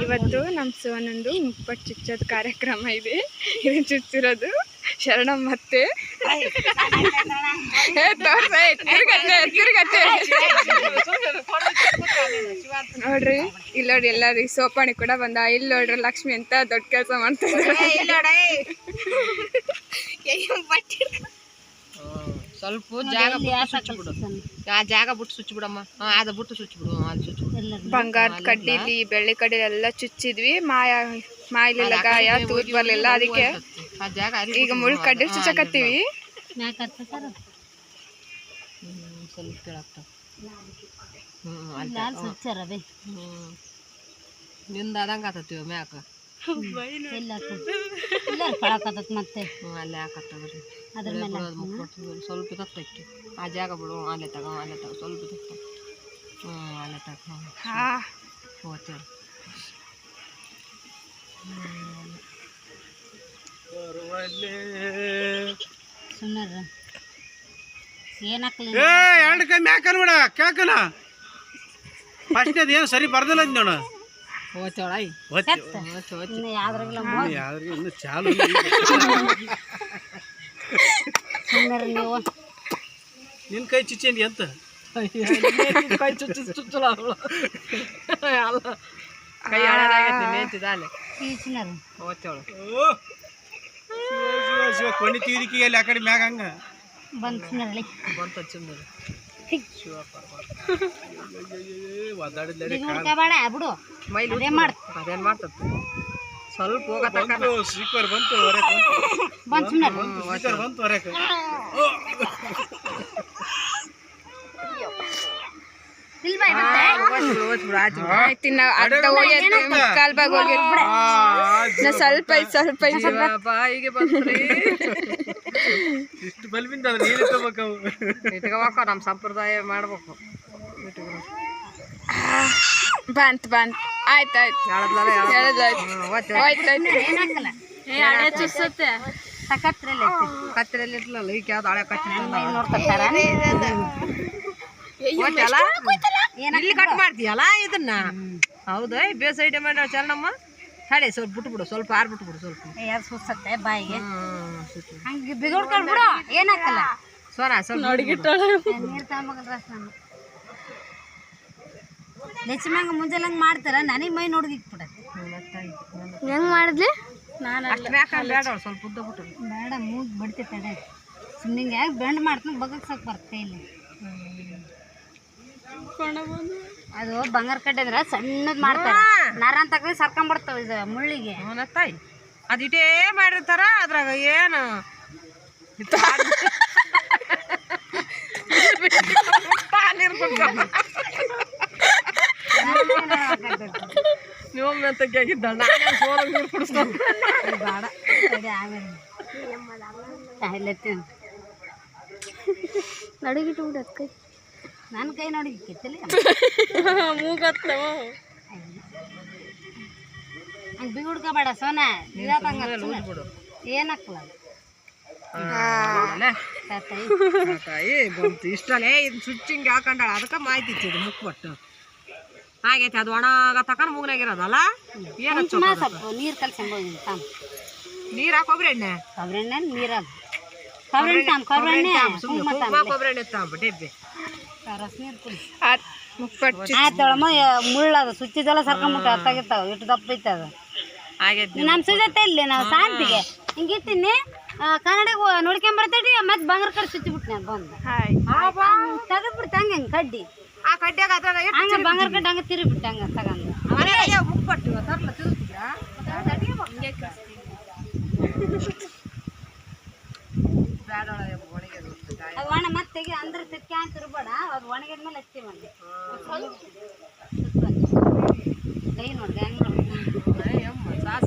ಇವತ್ತು ನಮ್ಮ ಸೋನಂದು ಮುಪ್ಪಟ್ಟು ಚುಚ್ಚೋದು ಕಾರ್ಯಕ್ರಮ ಇದೆ. ಇದನ್ನು ಚುಚ್ಚಿರೋದು ಶರಣಮ್ಮ ಮತ್ತೆ ನೋಡ್ರಿ. ಇಲ್ಲಿ ನೋಡಿ ಎಲ್ಲಾರಿ ಸೋಪಾಣಿ ಕೂಡ ಬಂದ. ಇಲ್ಲಿ ನೋಡ್ರಿ ಲಕ್ಷ್ಮಿ ಅಂತ ದೊಡ್ಡ ಕೆಲಸ ಮಾಡ್ತಾ ಇದ್ದಾರೆ. ಸ್ವಲ್ಪ ಜಾಗ ಬಿಟ್ಟು ಆ ಜಾಗ ಬಿಟ್ಟು ಸುಚ್ಚಿ ಬಿಡಮ್ಮ. ಅದ ಬಿಟ್ಟು ಸುಚ್ಚಿ ಬಿಡು. ಅಲ್ಲಿ ಸುಚ್ಚಿ ಬಂಗಾರದ ಕಡ್ಡಿಲಿ ಬೆಳ್ಳಿ ಕಡ್ಡಿಲಿ ಎಲ್ಲ ಚುಚ್ಚಿದ್ವಿ. ಮಾಯ್ಲಿಲ್ಲ, ಗಾಯ ತೂತ್ ಬರ್ಲಿಲ್ಲ. ಅದಕ್ಕೆ ಆ ಜಾಗ ಈಗ ಮುಳ್ಳು ಕಡ್ಡಿ ಚುಚ್ಚಕತ್ತೀವಿ. ಸ್ವಲ್ಪ ಕೇಳಾಗ್ತಾವ. ನಿಂದ ಆದಂಗ ಆತತ್ತೀವ ಮ್ಯಾಕ ಮತ್ತೆ ಅಲ್ಲೇ ಹಾಕತ್ತದ್ರಿ. ಸ್ವಲ್ಪ ತಕ್ಕಿ ಆ ಜಾಗ ಬಿಡು. ಅಲ್ಲೇ ತಗೋ ಸ್ವಲ್ಪ ತಕ್ಕ. ಅಲ್ಲೇ ತಕ್ಕ ಹೋಗ್ತೇವೆ. ಎರಡು ಕೈ ಮ್ಯಾಕ ನೋಡ ಕೇಳ್ಕನ ಫಸ್ಟ್ ಅದೇನು ಸರಿ ಬರ್ದಿಲ್ಲ ಅಂದ್ ನೋಡ. ಇನ್ನು ಚಾಲು ನಿನ್ ಕೈ ಚುಚ್ಚೇನಿ ಅಂತ ಕೈ ಚುಚ್ಚಲ ಅಲ್ಲ ಕೈ ಹಾಳಾಗೈತಿ ನೇತಿದಾಲೆ ಕೊಂಡಿ ತೀರಿಕಿ ಅಲ್ಲಿ ಆ ಕಡೆ ಮ್ಯಾಗ ಹಂಗ ಬಂತ ಚಿನ್ನರಿ ಬಿಡು. ಮೈಲಿ ಅದೇನ್ ಮಾಡ್ತದ ಸ್ವಲ್ಪ ಹೋಗತಕ್ಕ ಸ್ಪೀಕರ್ ಬಂತು ಸ್ಪೀಕರ್ ಬಂತು ಹೊರಕ. ಬಾಯಿಗೆ ಬಂದ್ರಿ ಇಷ್ಟು ಬಲ್ಬಿಂದ ನೀರು ಇಟ್ಕೋಬೇಕು. ನಮ್ಮ ಸಂಪ್ರದಾಯ ಮಾಡ್ಬೇಕು. ಬಂತ್ ಆಯ್ತಾಯ್ತು. ಕತ್ತರಲ್ಲಿ ಇರ್ಲಲ್ಲ ಈಗ ಯಾವ್ದು ಹಳೆ ಕತ್ತಿ ಇಲ್ಲಿ ಕಟ್ ಮಾಡ್ತೀಯಲ್ಲ ಇದನ್ನ. ಹೌದಾ ಬೇಸ್ ಐಡಿಯಾ ಮಾಡ ಚರಣಮ್ಮ. ಹಳೆ ಸ್ವಲ್ಪ ಬಿಟ್ಬಿಡು, ಸ್ವಲ್ಪ ಆರ್ ಬಿಟ್ಬಿಡು. ಸ್ವಲ್ಪ ಸುಸತ್ತೆ ಬಾಯಿಗೆ ಹಂಗೆ ಬಿಗೋಡ್ಕೊಂಡ್ಬಿಡು. ಏನಾಕಲ್ಲ ಸೋನಾ ಸ್ವಲ್ಪ ನೋಡಿಗಿಟ್ಟ ನೀರು ತಗೊಂಬಗಲ್ರ. ನೆಚ್ಚಿಮಂಗ ಮುಂಜಾನೆ ಹಂಗೆ ಮಾಡ್ತಾರ. ನನಗೆ ಮೈ ನೋಡ್ದಿಕ್ಬಿಡ. ಹೆಂಗ್ ಮಾಡಿದ್ಲಿ ನಾನು ಬೇಡ ಸ್ವಲ್ಪ ಉದ್ದ ಬಿಟ್ಟು ಬೇಡ ಮೂಗ್ ಬಡ್ತೈತೆ. ಸುಮ್ಮನೆ ಯಾಕೆ ಬೆಂಡ್ ಮಾಡ್ತೀನಿ ಬಗಕ್ ಸಾಕು ಬರ್ತೆ ಇಲ್ಲಿ. ಅದು ಬಂಗಾರ ಕಡ್ಡೆ ಅಂದ್ರೆ ಸಣ್ಣದ್ ಮಾಡ್ತಾರೆ. ನರ ಅಂತ ಸರ್ಕೊಂಡ್ಬಿಡ್ತಾವ ಇದು ಮುಳ್ಳಿಗೆ. ತಾಯಿ ಅದು ಇಟೇ ಮಾಡಿರ್ತಾರ. ಅದ್ರಾಗ ಏನು ನೀವು ತೆಗಿದ್ದ ನಾನೇ ಸೋಲಾಗ ನೀರು ಕುಡಿಸ್ತಾನೆ. ಬೇಡ ಆಮೇಲೆ ನಡುಗಿಟ್ಟು ಬಿಡತ್ ಕೈ. ನನ್ನ ಕೈ ನೋಡಿ ಕಿತ್ತಲಿ ಮೂಗತ್ತವ. ಹಂಗೆ ಬಿ ಹುಡ್ಕೋಬೇಡ ಸೋನಾ. ಏನಾಕಲ್ಲ ತಾಯಿ ಬಂತು ಇಷ್ಟಲ್ಲೇ. ಇದು ಸ್ವಿಚ್ಚಿಂಗ್ ಹಾಕೊಂಡಾಳ. ಅದಕ್ಕೆ ಮಾಹಿತಿ ಇದು ಮುಕ್ಕೊಟ್ಟು ಆಗೈತಿ. ಅದು ಒಣಗ ತಕೊಂಡು ಮೂಗ್ನಾಗಿರೋದಲ್ಲ. ಏನು ಸ್ವಲ್ಪ ನೀರು ಕಲ್ಸಂಬೋದಿಲ್ಲ. ನೀರು ಹಾಕೋಬ್ರಿ ಎಣ್ಣೆ ನೀರಾಗ ಕೊಬ್ಬರಿ ಎಣ್ಣೆ ತಾಂಬ ಡೆಬ್ಬೆ ರಸ ನೀರು ಕುಡಿ. ಮುಪ್ಪಟ್ಟು ಮುಳ್ಳದು ಸುಚ್ಚಿದೆಲ್ಲ ಸರ್ಕೊಂಬಿಟ್ಟು ಅತ್ತಾಗಿರ್ತಾವ. ಇಟ್ಟು ದಪ್ಪ ಐತದ. ನಮ್ಮ ಸುಜತೆ ಇಲ್ಲಿ ನಾವು ಶಾಂತಿಗೆ ಹಿಂಗಿಟ್ಟಿನಿ. ಕನ್ನಡಿಗೆ ನೋಡ್ಕೊಂಬರ್ತೇಳಿ ಮತ್ತೆ ಬಂಗಾರ ಕಡೆ ಸುಚ್ಚಿಬಿಟ್ನಿ. ಅದು ಬಂದು ತೆಗೆದ್ಬಿಡ್ತ ಹಂಗೆ ಹಂಗೆ ಕಡ್ಡಿ. ಆ ಕಡ್ಡಿಯಾಗ ಹಂಗೆ ಬಂಗಾರ ಕಡ್ಡಿ ಹಂಗೆ ತಿರುಗಿಬಿಟ್ಟು ಹಂಗೆ ತಗೊಂಡು ಮುಕ್ಕೊಟ್ಟು ತರ್ಲ ತಿರುಗಿದ್ರಾ ಅದು ಒಣ ಮತ್ತೆ ತೆಗಿ ಅಂದ್ರೆ ತಿರ್ಕಿ ಅಂತ ತಿರ್ಬೇಡ. ಅದು ಒಣಗಿದ್ಮೇಲೆ ಹಚ್ತೀವಿ ಒಂದು ಕೈ ನೋಡಿ ಹೆಂಗೆ ನೋಡಿ ಸಾಸ